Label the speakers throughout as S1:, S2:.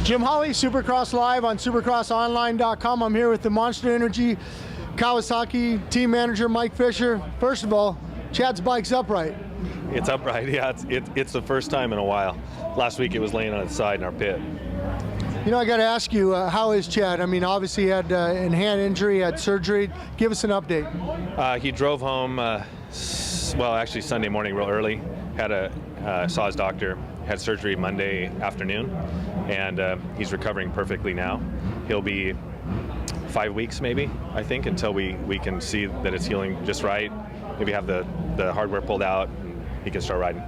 S1: Jim Holley, Supercross Live on supercrossonline.com. I'm here with the Monster Energy Kawasaki team manager, Mike Fisher. First of all, Chad's bike's upright.
S2: It's upright, yeah. It's the first time in a while. Last week it was laying on its side in our pit.
S1: You know, I got to ask you, how is Chad? I mean, obviously he had a hand injury, had surgery. Give us an update.
S2: He drove home, well, actually Sunday morning real early. Saw his doctor, had surgery Monday afternoon, and he's recovering perfectly now. He'll be 5 weeks maybe, I think, until we can see that it's healing just right. Maybe have the hardware pulled out and he can start riding.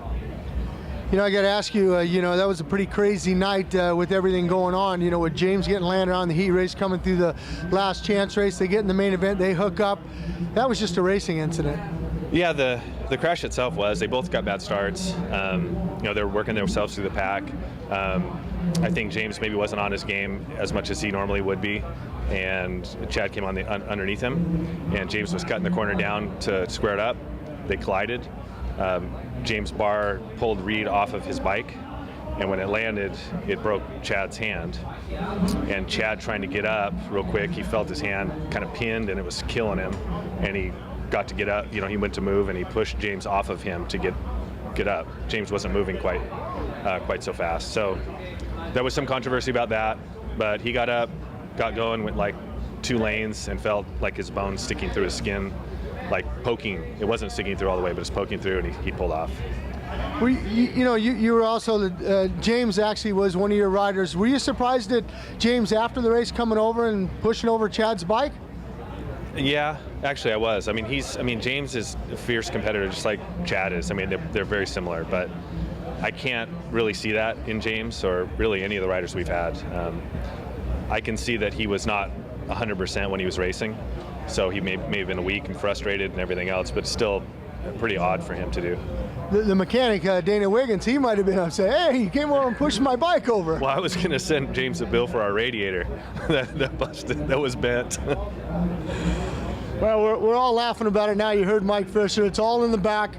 S1: You know, I got to ask you, you know, that was a pretty crazy night with everything going on, you know, with James getting landed on the heat race, coming through the last chance race. They get in the main event, they hook up. That was just a racing incident.
S2: Yeah, the crash itself was. They both got bad starts. You know, they were working themselves through the pack. I think James maybe wasn't on his game as much as he normally would be, and Chad came on underneath him, and James was cutting the corner down to square it up. They collided. James' bar pulled Reed off of his bike, and when it landed, it broke Chad's hand. And Chad, trying to get up real quick, he felt his hand kind of pinned, and it was killing him. And he got to get up. You know, he went to move, and he pushed James off of him to get up. James wasn't moving quite so fast. So there was some controversy about that, but he got up, got going, went like 2 lanes, and felt like his bones sticking through his skin, like poking. It wasn't sticking through all the way, but it's poking through, and he pulled off.
S1: Well, you were also, James actually was one of your riders. Were you surprised at James after the race coming over and pushing over Chad's bike?
S2: Yeah, actually I was. I mean, James is a fierce competitor just like Chad is. I mean, they're very similar, but I can't really see that in James or really any of the riders we've had. I can see that he was not 100% when he was racing, so he may have been weak and frustrated and everything else, but still pretty odd for him to do.
S1: The mechanic, Dana Wiggins, he might have been upset. Hey, he came over and pushed my bike over.
S2: Well, I was going to send James a bill for our radiator that busted, that was bent.
S1: Well, we're all laughing about it now. You heard Mike Fisher. It's all in the back.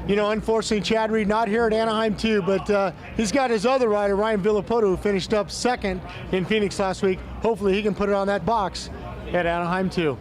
S1: You know, unfortunately, Chad Reed not here at Anaheim too, but he's got his other rider, Ryan Villapoto, who finished up second in Phoenix last week. Hopefully he can put it on that box at Anaheim too.